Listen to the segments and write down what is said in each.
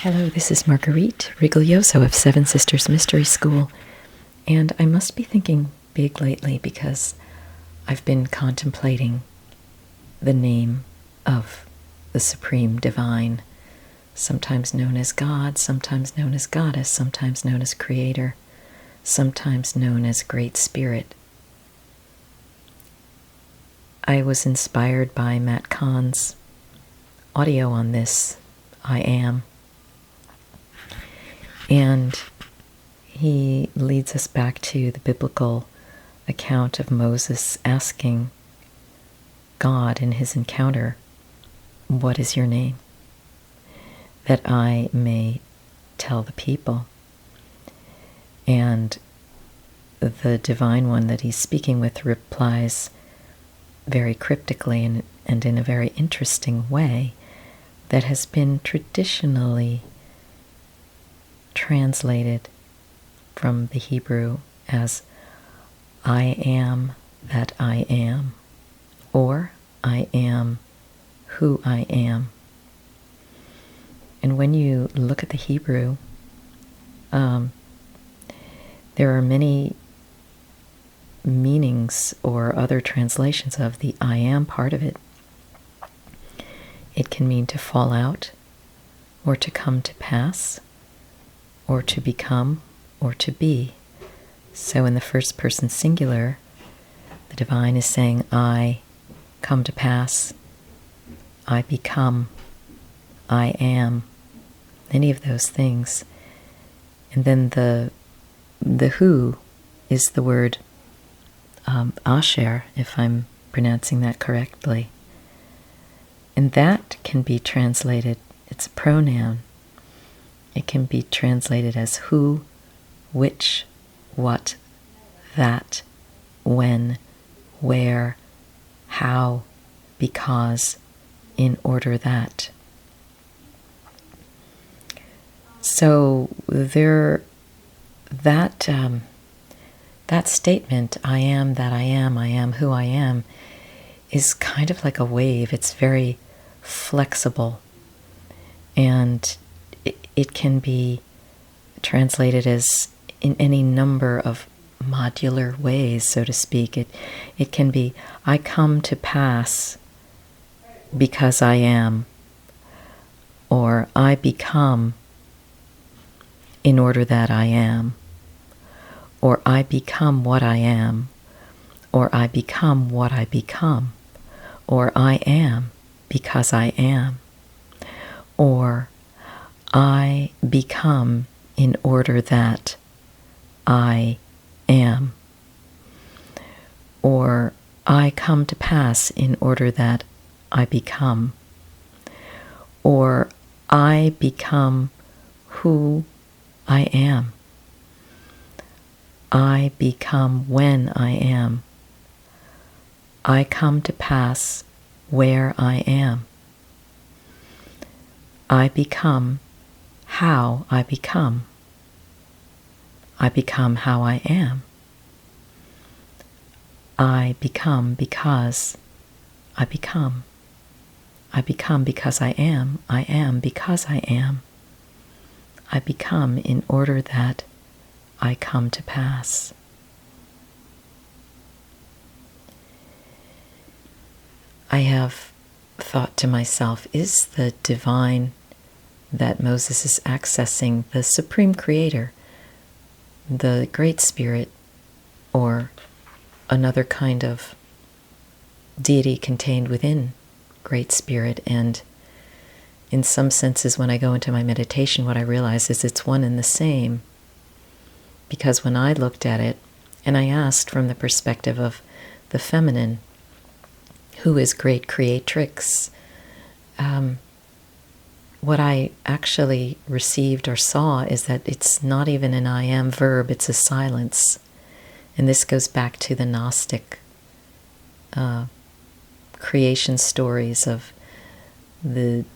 Hello, this is Marguerite Rigoglioso of Seven Sisters Mystery School, and I must be thinking big lately because I've been contemplating the name of the Supreme Divine, sometimes known as God, sometimes known as Goddess, sometimes known as Creator, sometimes known as Great Spirit. I was inspired by Matt Kahn's audio on this, I Am. And he leads us back to the biblical account of Moses asking God in his encounter, "What is your name?" that I may tell the people. And the Divine One that he's speaking with replies very cryptically and in a very interesting way that has been traditionally translated from the Hebrew as I am that I am, or I am who I am. And when you look at the Hebrew, there are many meanings or other translations of the I am part of it. It can mean to fall out, or to come to pass, or to become, or to be. So in the first person singular, the divine is saying, I come to pass, I become, I am, any of those things. And then the who is the word asher, if I'm pronouncing that correctly. And that can be translated, it's a pronoun. It can be translated as who, which, what, that, when, where, how, because, in order that. So that statement, I am that I am who I am, is kind of like a wave. It's very flexible, and it can be translated as in any number of modular ways, so to speak. It can be, I come to pass because I am, or I become in order that I am, or I become what I am, or I become what I become, or I am because I am, or I become in order that I am, or I come to pass in order that I become, or I become who I am, I become when I am, I come to pass where I am, I become how I become how I am, I become because I become because I am because I am, I become in order that I come to pass. I have thought to myself, is the divine that Moses is accessing the Supreme Creator, the Great Spirit, or another kind of deity contained within Great Spirit? And in some senses, when I go into my meditation, what I realize is it's one and the same. Because when I looked at it, and I asked from the perspective of the feminine, who is Great Creatrix, what I actually received or saw is that it's not even an I am verb, it's a silence. And this goes back to the Gnostic creation stories of the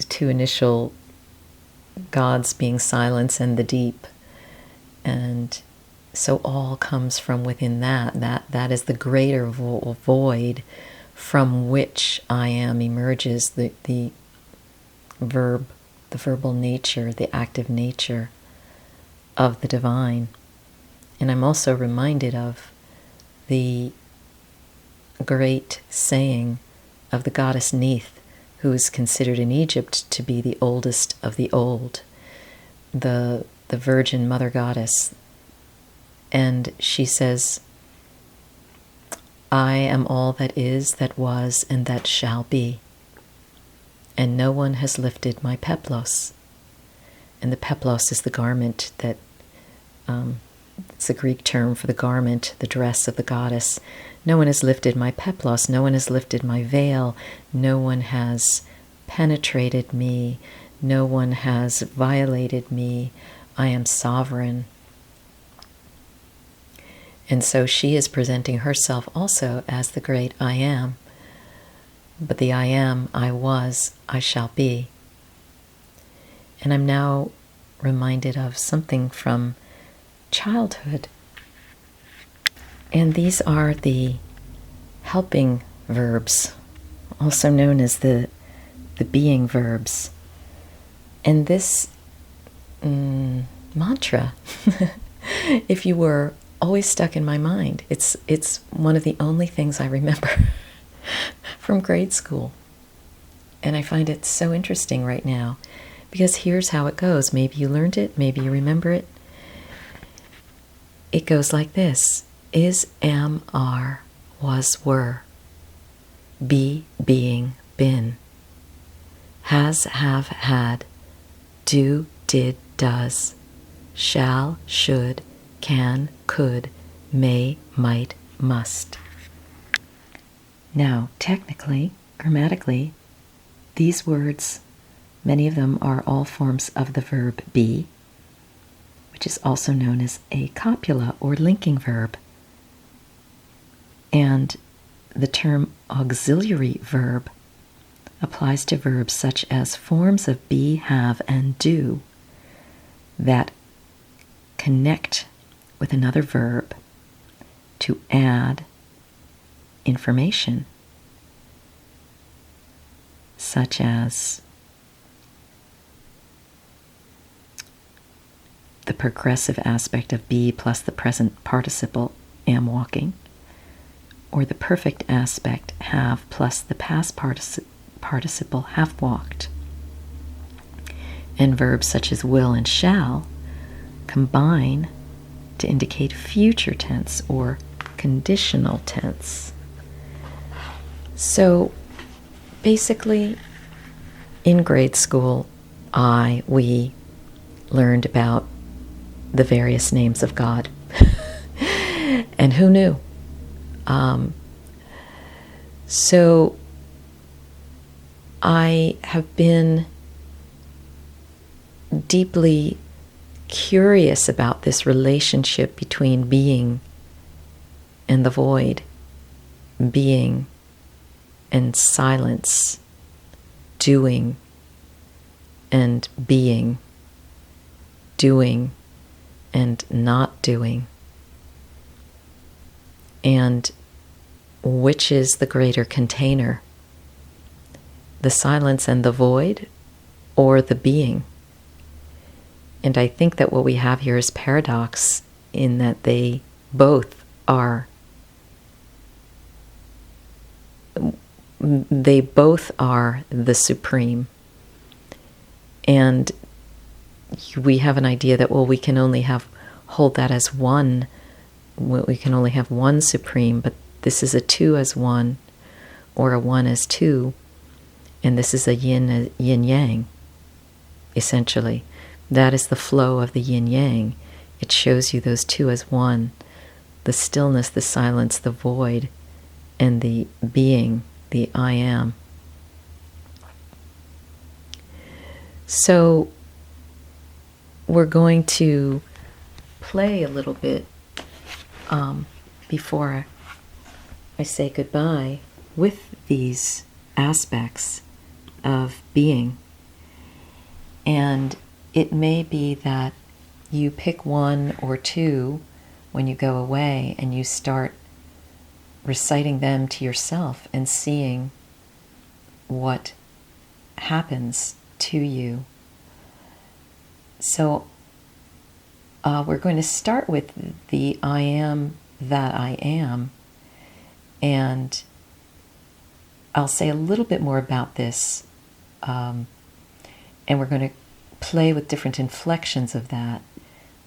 two initial gods being silence and the deep. And so all comes from within that is the greater void from which I am emerges, the verb, the verbal nature, the active nature of the divine. And I'm also reminded of the great saying of the goddess Neith, who is considered in Egypt to be the oldest of the old, the Virgin Mother Goddess. And she says, I am all that is, that was, and that shall be. And no one has lifted my peplos. And the peplos is the garment that, it's a Greek term for the garment, the dress of the goddess. No one has lifted my peplos. No one has lifted my veil. No one has penetrated me. No one has violated me. I am sovereign. And so she is presenting herself also as the great I am. But the I am, I was, I shall be. And I'm now reminded of something from childhood. And these are the helping verbs, also known as the being verbs. And this mantra, if you were, always stuck in my mind. It's one of the only things I remember from grade school. And I find it so interesting right now, because here's how it goes. Maybe you learned it, maybe you remember it. It goes like this: is, am, are, was, were, be, being, been, has, have, had, do, did, does, shall, should, can, could, may, might, must. Now, technically, grammatically, these words, many of them are all forms of the verb be, which is also known as a copula or linking verb. And the term auxiliary verb applies to verbs such as forms of be, have, and do that connect with another verb to add information, such as the progressive aspect of be plus the present participle am walking, or the perfect aspect have plus the past participle have walked. And verbs such as will and shall combine to indicate future tense or conditional tense. So basically, in grade school, we learned about the various names of God. And who knew? So I have been deeply curious about this relationship between being and the void, being and silence, doing and being, doing and not doing, and which is the greater container, the silence and the void, or the being? And I think that what we have here is paradox, in that they both are the supreme. And we have an idea that, well, we can only hold that as one. We can only have one supreme, but this is a two as one, or a one as two, and this is a yin yang, essentially. That is the flow of the yin-yang. It shows you those two as one. The stillness, the silence, the void, and the being, the I am. So we're going to play a little bit before I say goodbye with these aspects of being. And it may be that you pick one or two when you go away and you start reciting them to yourself and seeing what happens to you So we're going to start with the I am that I am, and I'll say a little bit more about this, and we're going to play with different inflections of that.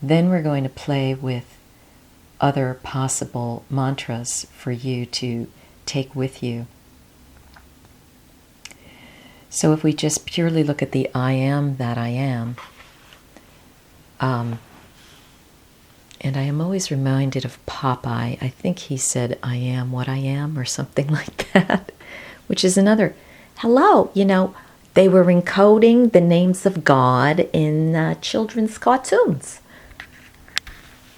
Then we're going to play with other possible mantras for you to take with you. So if we just purely look at the I am that I am, and I am always reminded of Popeye. I think he said, I am what I am, or something like that, which is another, hello, they were encoding the names of God in children's cartoons.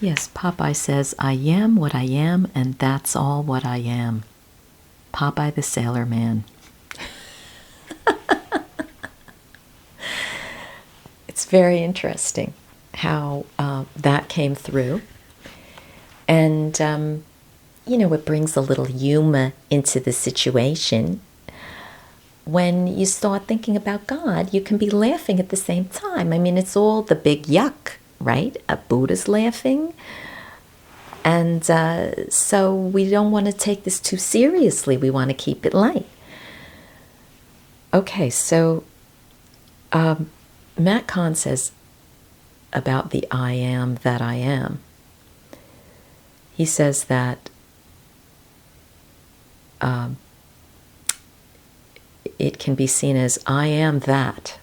Yes, Popeye says, I am what I am, and that's all what I am. Popeye the Sailor Man. It's very interesting how that came through. And, it brings a little humor into the situation. When you start thinking about God, you can be laughing at the same time. I mean, it's all the big yuck, right? A Buddha's laughing. And so we don't want to take this too seriously. We want to keep it light. Okay, so Matt Kahn says about the I am that I am. He says that it can be seen as I am that,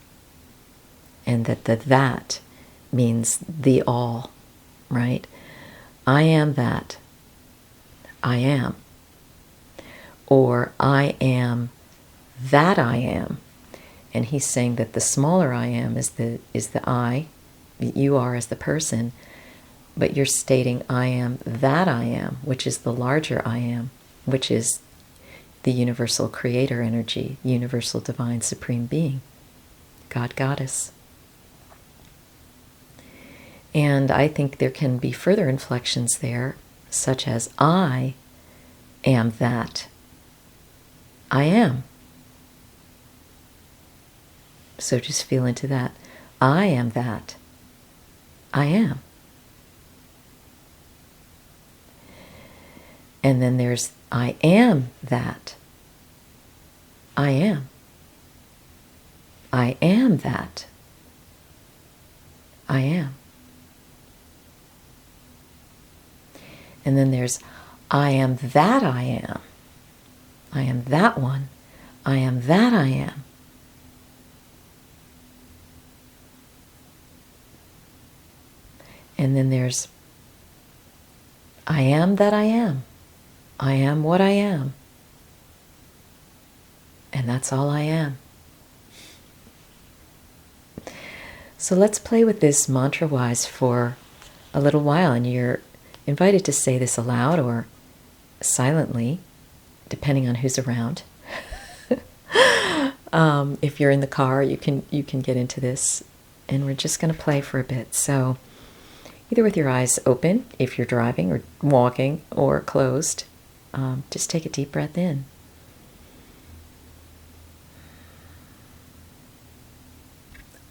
and that the that means the all, right? I am that. I am. Or I am that I am. And he's saying that the smaller I am is the I, you are as the person, but you're stating I am that I am, which is the larger I am, which is the universal creator energy, universal divine supreme being, God, Goddess. And I think there can be further inflections there, such as I am that I am. So just feel into that. I am that I am. And then there's I am that I am. I am that I am. And then there's I am that I am. I am that one. I am that I am. And then there's I am that I am. I am what I am. And that's all I am. So let's play with this mantra-wise for a little while, and you're invited to say this aloud or silently, depending on who's around. If you're in the car, you can get into this, and we're just going to play for a bit. So either with your eyes open, if you're driving or walking, or closed, just take a deep breath in.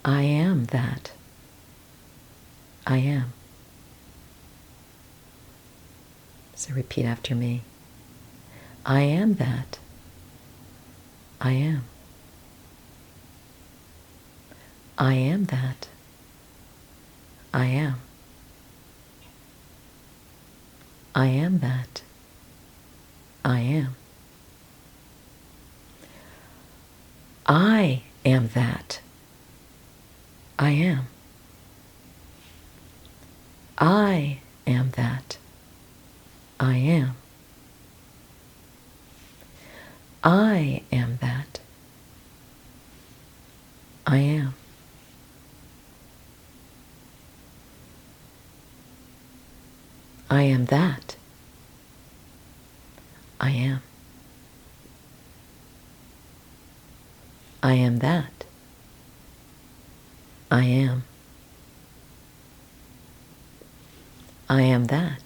I am that. I am. So repeat after me. I am that. I am. I am that. I am. I am that. I am. I am that. I am. I am that. I am. I am that. I am. I am that. I am. I am that. I am. I am that.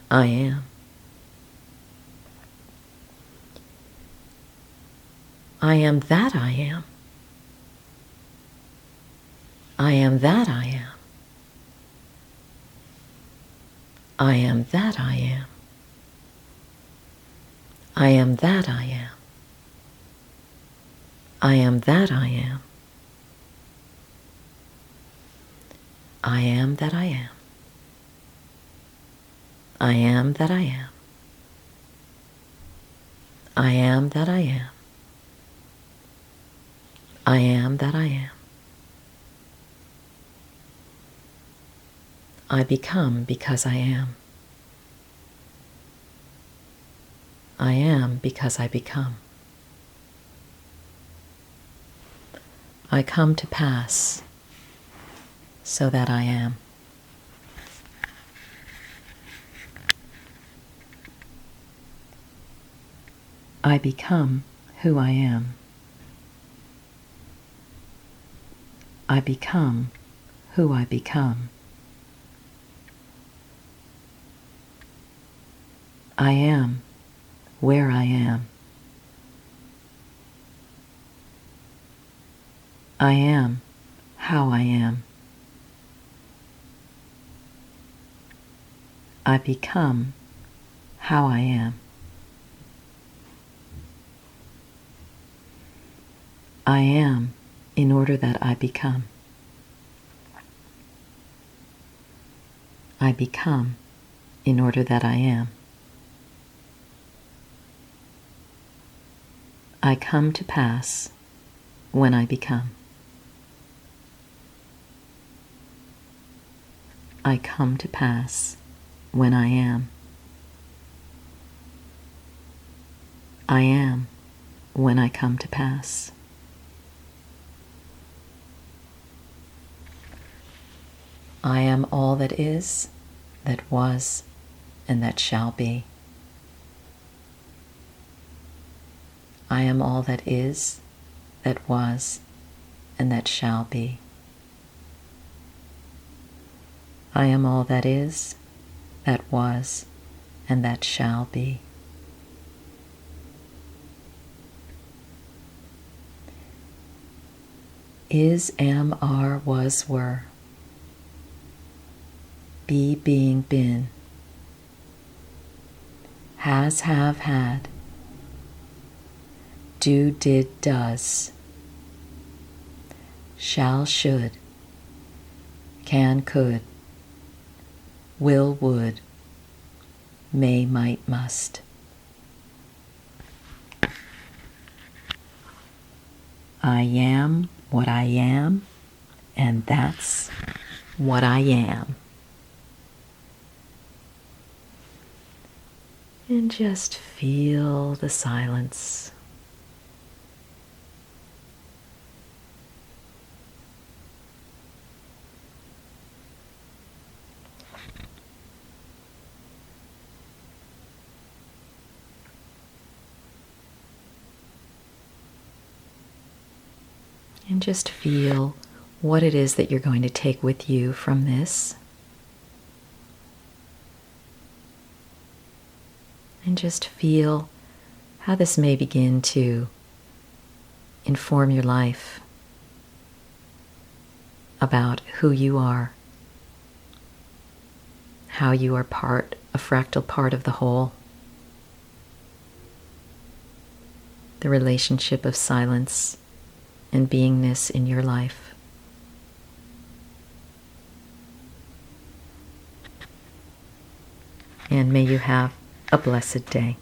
I am. I am that I am. I am that I am. I am that I am. I am that I am. I am that I am. I am that I am. I am that I am. I am that I am. I am that I am. I become because I am. I am because I become. I come to pass so that I am. I become who I am. I become who I become. I am where I am. I am how I am. I become how I am. I am in order that I become. I become in order that I am. I come to pass when I become. I come to pass when I am. I am when I come to pass. I am all that is, that was, and that shall be. I am all that is, that was, and that shall be. I am all that is, that was, and that shall be. Is, am, are, was, were. Be, being, been. Has, have, had. Do, did, does. Shall, should. Can, could. Will, would. May, might, must. I am what I am, and that's what I am. And just feel the silence. And just feel what it is that you're going to take with you from this. And just feel how this may begin to inform your life about who you are, how you are a fractal part of the whole, the relationship of silence and beingness in your life. And may you have a blessed day.